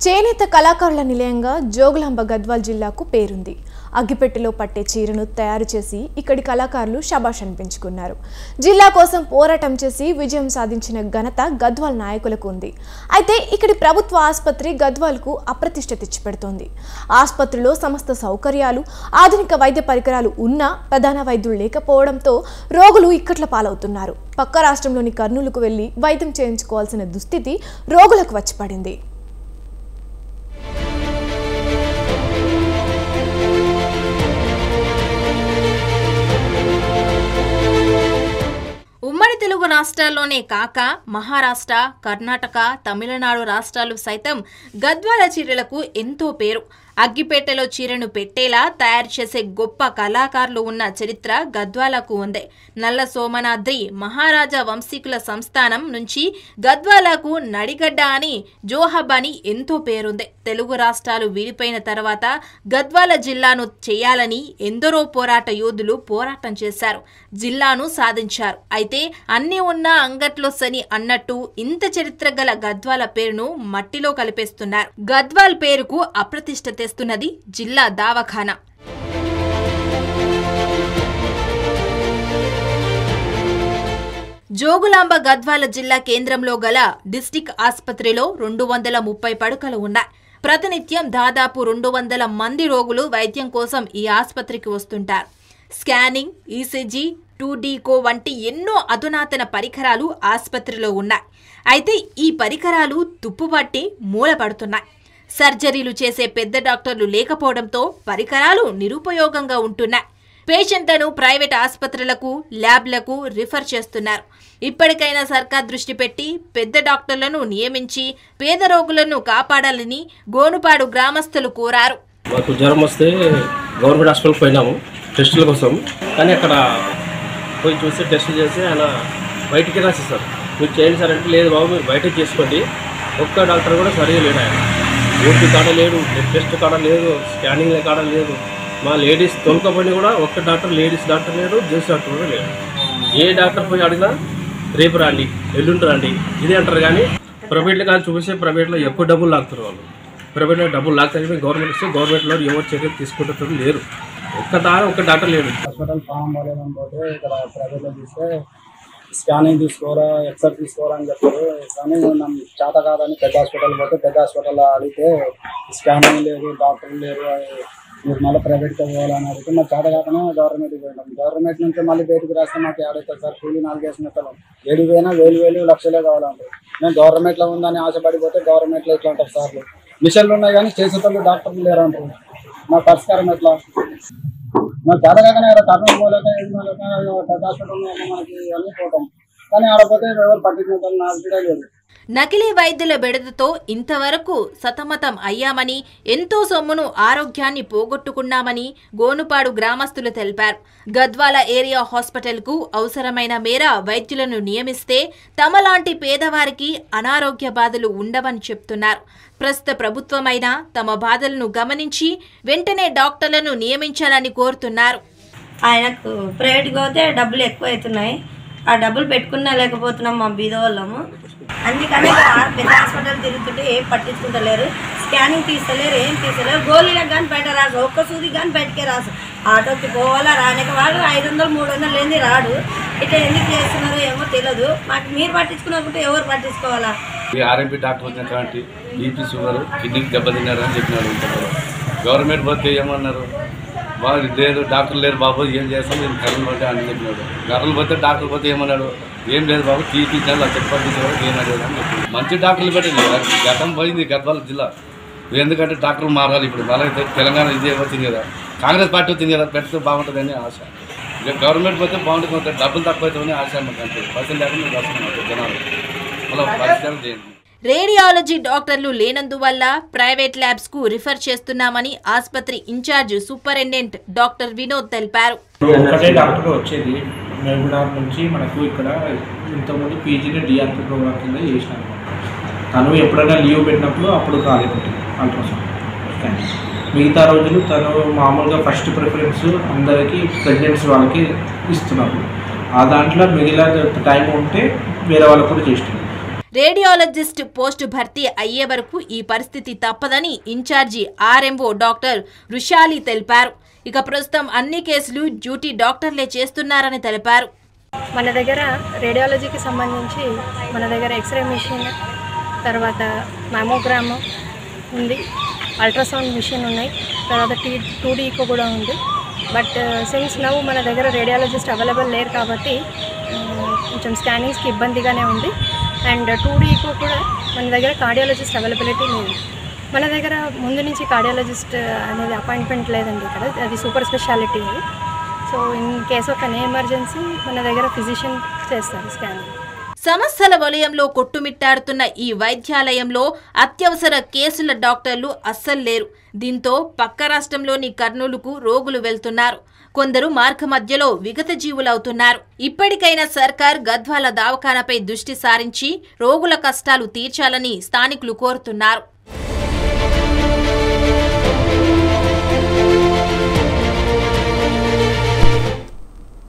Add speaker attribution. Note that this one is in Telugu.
Speaker 1: చేనేత కళాకారుల నిలయంగా జోగులాంబ గద్వాల్ జిల్లాకు పేరుంది. అగ్గిపెట్టెలో పట్టే చీరను తయారు చేసి ఇక్కడి కళాకారులు శభాష్ అనిపించుకున్నారు. జిల్లా కోసం పోరాటం చేసి విజయం సాధించిన ఘనత గద్వాల్ నాయకులకు ఉంది. అయితే ఇక్కడి ప్రభుత్వ ఆసుపత్రి గద్వాల్కు అప్రతిష్ట తెచ్చిపెడుతోంది. ఆసుపత్రిలో సమస్త సౌకర్యాలు, ఆధునిక వైద్య పరికరాలు ఉన్నా ప్రధాన వైద్యులు లేకపోవడంతో రోగులు ఇక్కట్ల పాలవుతున్నారు. పక్క రాష్ట్రంలోని కర్నూలుకు వెళ్లి వైద్యం చేయించుకోవాల్సిన దుస్థితి రోగులకు వచ్చి పడింది.
Speaker 2: ఉమ్మడి తెలుగు రాష్ట్రాల్లోనే కాక మహారాష్ట్ర, కర్ణాటక, తమిళనాడు రాష్ట్రాలు సైతం గద్వాల చీరలకు ఎంతో పేరు. అగ్గిపేటలో చీరను పెట్టేలా తయారు చేసే గొప్ప కళాకారులు ఉన్న చరిత్ర గద్వాలకు ఉంది. నల్ల సోమనాద్రి మహారాజా వంశీకుల సంస్థానం నుంచి గద్వాలకు నడిగడ్డ అని, జోహబ్ అని ఎంతో పేరుంది. తెలుగు రాష్ట్రాలు విడిపోయిన తర్వాత గద్వాల జిల్లాను చేయాలని ఎందరో పోరాట యోధులు పోరాటం చేశారు, జిల్లాను సాధించారు. అయితే అన్నీ ఉన్నా అంగట్లో సని అన్నట్టు ఇంత చరిత్ర గల గద్వాల పేరును మట్టిలో కలిపేస్తున్నారు. గద్వాల్ పేరుకు అప్రతిష్ట తెస్తున్నది జిల్లా దవాఖానా. జోగులాంబ గద్వాల జిల్లా కేంద్రంలో గల డిస్టిక్ ఆసుపత్రిలో 230 పడకలు ఉన్నాయి. ప్రతినిత్యం దాదాపు 200 మంది రోగులు వైద్యం కోసం ఈ ఆసుపత్రికి వస్తుంటారు. స్కానింగ్, ఈసీజీ, 2D వంటి ఎన్నో అధునాతన పరికరాలు ఆసుపత్రిలో ఉన్నాయి. అయితే ఈ పరికరాలు తుప్పుపట్టి మూలపడుతున్నాయి. సర్జరీలు చేసే పెద్ద డాక్టర్లు లేకపోవడంతో పరికరాలు నిరుపయోగంగా ఉంటున్నాయి. పేషెంట్లను ప్రైవేట్ ఆసుపత్రులకు, ల్యాబ్లకు రిఫర్ చేస్తున్నారు. ఇప్పటికైనా సర్కార్ దృష్టి పెట్టి పెద్ద డాక్టర్లను నియమించి పేద రోగులను కాపాడాలని గోనుపాడు గ్రామస్తులు కోరారు.
Speaker 3: మాకు జ్వరం వస్తే గవర్నమెంట్ హాస్పిటల్కి పోయినాము టెస్టుల కోసం. కానీ అక్కడ పోయి చూసి టెస్టులు చేసి ఆయన బయటికి రాసిస్తారు. మీరు చేయండి సార్ అంటే, లేదు బాబు మీరు బయటకు చేసుకోండి. ఒక్క డాక్టర్ కూడా సరిగా లేడు. ఆయన ఓపీ కాడ లేడు, బ్లడ్ టెస్ట్ కాడ లేదు, స్కానింగ్ కాడ లేదు. మా లేడీస్ తొలకపోయినా కూడా ఒక్క డాక్టర్, లేడీస్ డాక్టర్ లేడు, జెంట్స్ డాక్టర్ కూడా లేడు. ఏ డాక్టర్ పోయి అడిగినా రేపు రండి, ఎల్లుండి రండి ఇదే అంటారు. కానీ ప్రైవేట్లో కానీ చూపిస్తే ప్రైవేట్లో ఎక్కువ డబ్బులు లాగుతారు వాళ్ళు. ప్రైవేట్లో డబ్బులు లాగుతారు. గవర్నమెంట్ ఇస్తే గవర్నమెంట్లో ఎవరు చర్యలు తీసుకుంటారు లేరు. ఒక్క డాక్టర్ లేడు.
Speaker 4: హాస్పిటల్ ఫామ్ బాగాలేదని పోతే ఇక్కడ ప్రైవేట్లో తీస్తే స్కానింగ్ తీసుకోవాలా, ఎక్స్రే తీసుకోవాలని చెప్పారు. కానీ మనం చేత కాదని పెద్ద హాస్పిటల్ పోతే పెద్ద హాస్పిటల్లో అడిగితే స్కానింగ్ లేదు, డాక్టర్లు లేరు, మీరు మళ్ళీ ప్రైవేట్గా పోవాలని అడిగితే మాకు చేత కాకనే గవర్నమెంట్కి పోయినాం. గవర్నమెంట్ నుంచి మళ్ళీ బయటికి రాస్తే మాకు ఏడవుతుంది సార్, కూలీ 4 వేసిన మెత్తలు ఏడికి పోయినా 1000 లక్షలే కావాలంటారు. మేము గవర్నమెంట్లో ఉందని ఆశపడిపోతే గవర్నమెంట్లో ఇట్లా అంటారు సార్లు. మిషన్లు ఉన్నాయి కానీ చేసేటప్పుడు డాక్టర్లు లేరు అంటారు. మా పరిష్కారం ఎట్లా? మాకు చేత కాకనే కర్నూలు పోలేక పెద్ద హాస్పిటల్ మనకి అన్నీ పోతాం. కానీ ఆడపోతే ఎవరు పట్టించుకుంటారు, నాకు కూడా లేదు.
Speaker 2: నకిలీ వైద్యుల బెడదతో ఇంతవరకు సతమతం అయ్యామని, ఎంతో సొమ్మును, ఆరోగ్యాన్ని పోగొట్టుకున్నామని గోనుపాడు గ్రామస్తులు తెలిపారు. గద్వాల ఏరియా హాస్పిటల్కు అవసరమైన మేర వైద్యులను నియమిస్తే తమలాంటి పేదవారికి అనారోగ్య బాధలు ఉండవని చెప్తున్నారు. ప్రస్తుత ప్రభుత్వమైనా తమ బాధలను గమనించి వెంటనే డాక్టర్లను నియమించాలని కోరుతున్నారు.
Speaker 5: ఆయనకు ప్రైవేట్కి పోతే డబ్బులు ఎక్కువ అవుతున్నాయి. ఆ డబ్బులు పెట్టుకున్నా లేకపోతున్నాం మా బీదవాళ్ళము. అందుకని పెద్ద హాస్పిటల్ తిరుగుతుంటే ఏం పట్టించుకుంటలేరు, స్కానింగ్ తీస్తలేరు, ఏం తీస్తలేరు. గోళీలకు కానీ బయట రాసు, ఒక్క సూది కానీ బయటకే రాసు. ఆటోకి పోవాలా రానిక వాడు 500, 300 లేని రాడు. ఇట్లా ఎందుకు చేస్తున్నారో ఏమో తెలియదు మాకు. మీరు పట్టించుకున్నప్పుడు ఎవరు పట్టించుకోవాలా?
Speaker 6: ఆర్ఎంపీ డాక్టర్ వచ్చినటువంటి బీపీ, షుగర్, కిడ్నీకి దెబ్బతిన్నారు అని చెప్పినారు. గవర్నమెంట్ పోతే ఏమన్నారు, బాగా లేదు డాక్టర్ లేరు బాబు, ఏం చేస్తాం నేను కర్రలు పోతే అని చెప్పినాడు. కర్రలు పోతే డాక్టర్ పోతే ఏమన్నాడు, ఏం లేదు బాబు తీపించాలి, లక్ష రూపాయలు తీసుకోవాలి, ఏమలేదు అని చెప్పి మంచి డాక్టర్లు పెట్టండి. గతం పోయింది గద్వాల జిల్లా. ఎందుకంటే డాక్టర్లు మారాలి. ఇప్పుడు మళ్ళీ తెలంగాణ ఇదే వచ్చింది కదా, కాంగ్రెస్ పార్టీ వచ్చింది కదా, పెడితే బాగుంటుందని ఆశ. ఇక గవర్నమెంట్ పోతే బాగుంటుంది, డబ్బులు తక్కువ అవుతామని ఆశ. అంటే పైసలు లేకుండా వస్తున్నారు జనాలు. అలా పరిష్కారం చేయండి.
Speaker 2: రేడియాలజీ డాక్టర్లు లేనందువల్ల ప్రైవేట్ ల్యాబ్స్ కు రిఫర్ చేస్తున్నామని ఆసుపత్రి ఇన్ఛార్జ్ సూపరింటెండెంట్ డాక్టర్ వినోద్ తెలిపారు.
Speaker 7: ఒకటే డాక్టర్ వచ్చేది మేగుడార్ నుంచి మనకు ఇక్కడ ఇంతకుముందు పీజీని డిఆర్పీ ప్రోగ్రామ్ కింద చేసినాను. తను ఎప్పుడైనా లీవ్ పెట్టినప్పుడు అప్పుడు ఖాళీ పెట్టింది అల్ట్రాసౌండ్ స్కానింగ్. మిగతా రోజులు తను మామూలుగా ఫస్ట్ ప్రిఫరెన్స్ అందరికీ ప్రెగ్నెన్సీ వాళ్ళకి ఇస్తున్నారు. ఆ దాంట్లో మిగిలిన టైం ఉంటే వేరే వాళ్ళకు కూడా చేస్తున్నారు.
Speaker 2: రేడియాలజిస్ట్ పోస్టు భర్తీ అయ్యే వరకు ఈ పరిస్థితి తప్పదని ఇన్ఛార్జి ఆర్ఎంఓ డాక్టర్ రుషాలి తెలిపారు. ఇక ప్రస్తుతం అన్ని కేసులు డ్యూటీ డాక్టర్లే చేస్తున్నారని తెలిపారు.
Speaker 8: మన దగ్గర రేడియాలజీకి సంబంధించి మన దగ్గర ఎక్స్రే మిషన్, తర్వాత మ్యామోగ్రామ్ ఉంది, అల్ట్రాసౌండ్ మిషన్ ఉన్నాయి, తర్వాత 2D ఈకో కూడా ఉంది. బట్ సిన్స్ నవ్వు మన దగ్గర రేడియాలజిస్ట్ అవైలబుల్ లేరు కాబట్టి కొంచెం స్కానింగ్స్కి ఇబ్బందిగానే ఉంది. అండ్ 2D ఈకో కూడా మన దగ్గర కార్డియాలజిస్ట్ అవైలబిలిటీ లేదు. మన దగ్గర ముందు నుంచి కార్డియాలజిస్ట్ అనేది అపాయింట్మెంట్ లేదండి ఇక్కడ, అది super speciality. So in case of N emergency మన దగ్గర ఫిజిషియన్ చేస్తారు స్కానింగ్.
Speaker 2: సమస్యల వలయంలో కొట్టుమిట్టాడుతున్న ఈ వైద్యాలయంలో అత్యవసర కేసుల డాక్టర్లు అస్సలు లేరు. దీంతో పక్క రాష్ట్రంలోని కర్నూలుకు రోగులు వెళ్తున్నారు. కొందరు మార్గ మధ్యలో విగత జీవులవుతున్నారు. ఇప్పటికైనా సర్కార్ గద్వాల దవాఖానాపై దృష్టి సారించి రోగుల కష్టాలు తీర్చాలని స్థానికులు కోరుతున్నారు.